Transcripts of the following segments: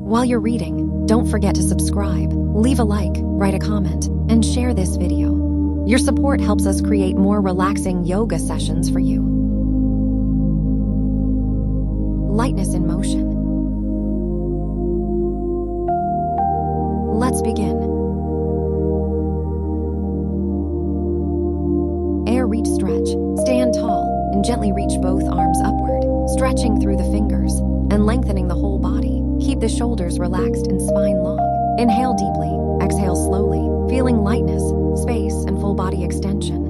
While you're reading, don't forget to subscribe, leave a like, write a comment, and share this video. Your support helps us create more relaxing yoga sessions for you. Lightness in motion. Let's begin. Air reach stretch. Stand tall and gently reach both arms upward, stretching through the fingers and lengthening the whole body. Keep the shoulders relaxed and spine long. Inhale deeply, exhale slowly, feeling lightness, space, and full body extension.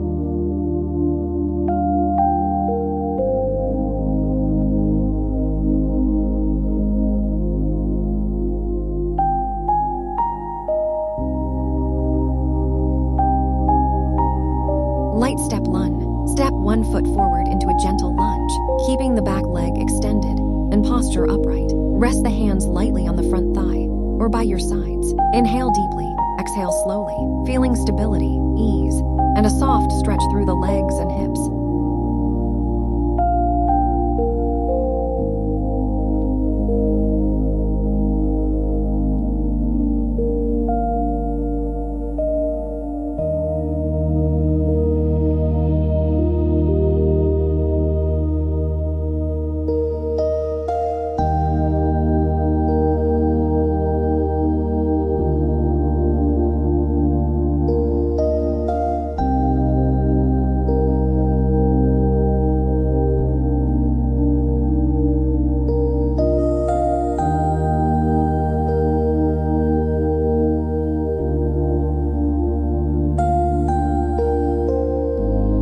Light step lunge. Step one foot forward into a gentle lunge, keeping the back leg extended and posture upright. Rest the hands lightly on the front thigh or by your sides. Inhale deeply, exhale slowly, feeling stability, ease, and a soft stretch through the legs and hips.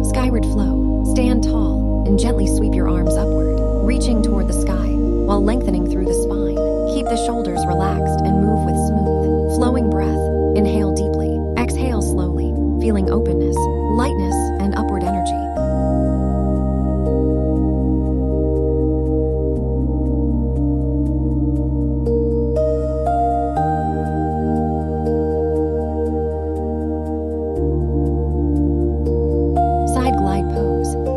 Skyward flow. Stand tall and gently sweep your arms upward, reaching toward the sky while lengthening through the spine. Keep the shoulders relaxed and move with smooth, flowing breath. Inhale deeply, exhale slowly, feeling openness, lightness, and upward energy.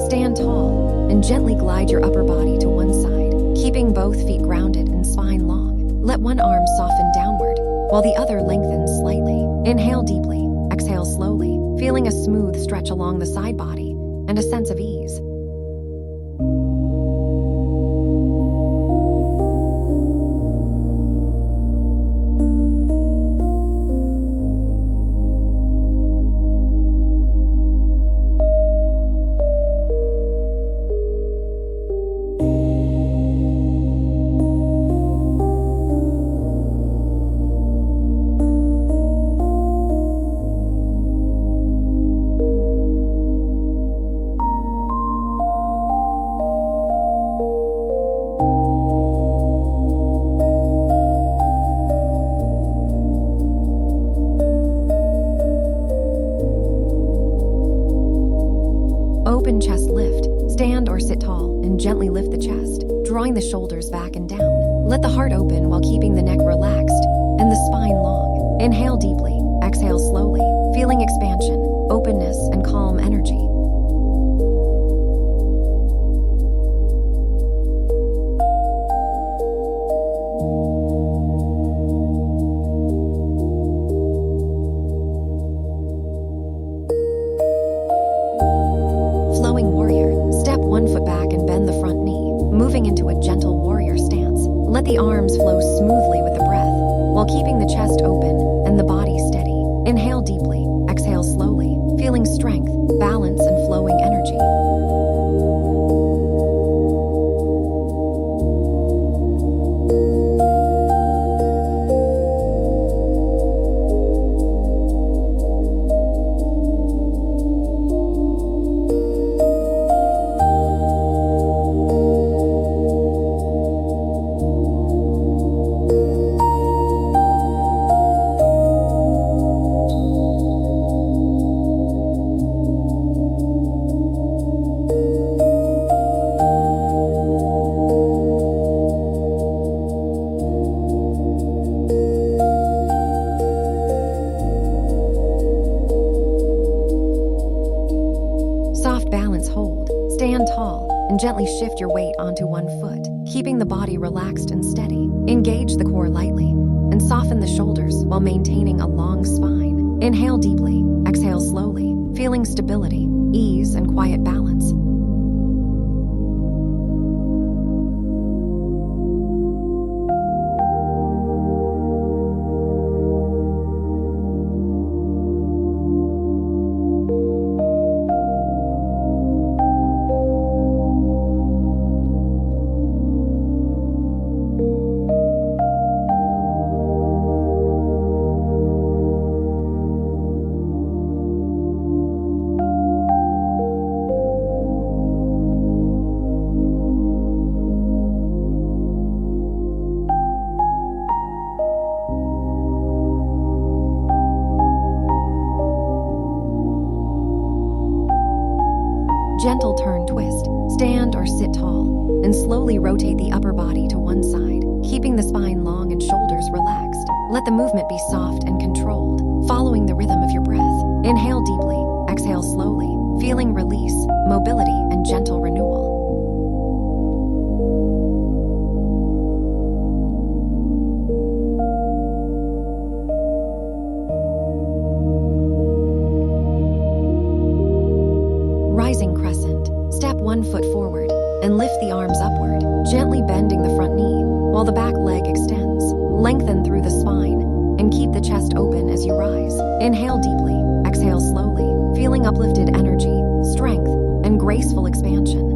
Stand tall and gently glide your upper body to one side, keeping both feet grounded and spine long. Let one arm soften downward while the other lengthens slightly. Inhale deeply, exhale slowly, feeling a smooth stretch along the side body and a sense of ease. Open chest lift. Stand or sit tall and gently lift the chest, drawing the shoulders back and down. Let the heart open while keeping the neck relaxed and the spine long. Inhale deeply, exhale slowly, feeling expansion, openness, and calm energy. Flowing warrior. Step one foot back and bend the front knee, moving into a gentle warrior stance. Let the arms flow smoothly with the breath, while keeping the chest open and the body steady. Inhale deeply, exhale slowly, feeling strength, balance, and flowing energy. Stand tall and gently shift your weight onto one foot, keeping the body relaxed and steady. Engage the core lightly and soften the shoulders while maintaining a long spine. Inhale deeply, exhale slowly, feeling stability, ease, and quiet balance. Gentle turn twist, stand or sit tall, and slowly rotate the upper body to one side, keeping the spine long and shoulders relaxed. Let the movement be soft and controlled, following the rhythm of your breath. Inhale deeply, exhale slowly, feeling release, mobility, and gentle renewal. Rising crescent. Step 1 foot forward and lift the arms upward, gently bending the front knee while the back leg extends. Lengthen through the spine and keep the chest open as you rise. Inhale deeply, exhale slowly, feeling uplifted energy, strength, and graceful expansion.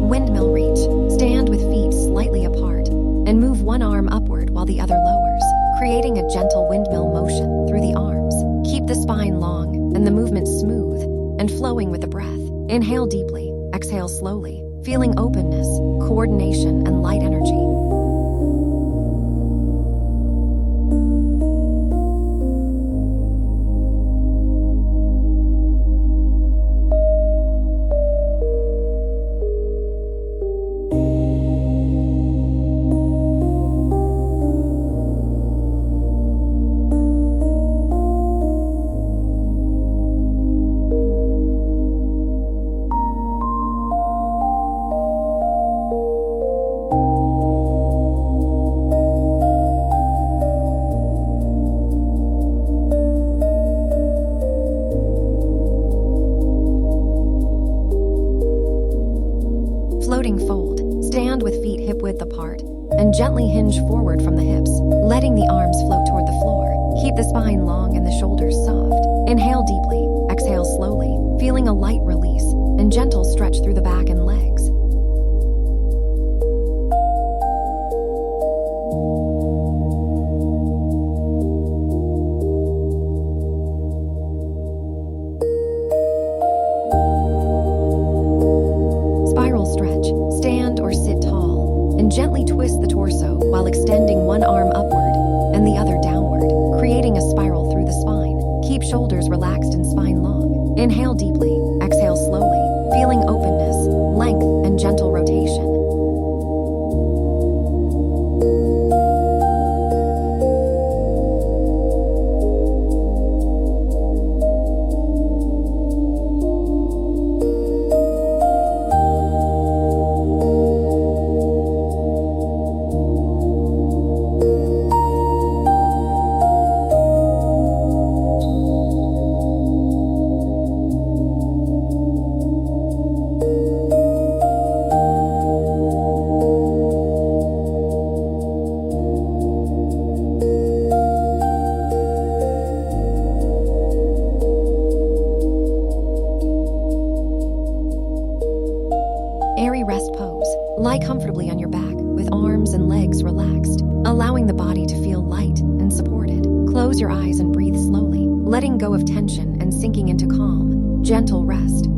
Windmill reach. Stand with feet slightly apart and move one arm upward while the other lowers, creating a gentle windmill motion through the arms. Keep the spine long and the movement smooth and flowing with the breath. Inhale deeply, exhale slowly, feeling openness, coordination, and light energy. Floating fold. Stand with feet hip-width apart and gently hinge forward from the hips, letting the arms float toward the floor. Keep the spine long and the shoulders soft. Inhale deeply, exhale slowly, feeling a light release and gentle stretch through the back and legs. Spiral stretch. Stand or sit tall and gently twist the torso while extending one arm upward and the other downward, creating a spiral through the spine. Keep shoulders relaxed and spine long. Inhale deeply, exhale slowly, feeling openness, length, and gentle rotation. Airy rest pose. Lie comfortably on your back with arms and legs relaxed, allowing the body to feel light and supported. Close your eyes and breathe slowly, letting go of tension and sinking into calm, gentle rest.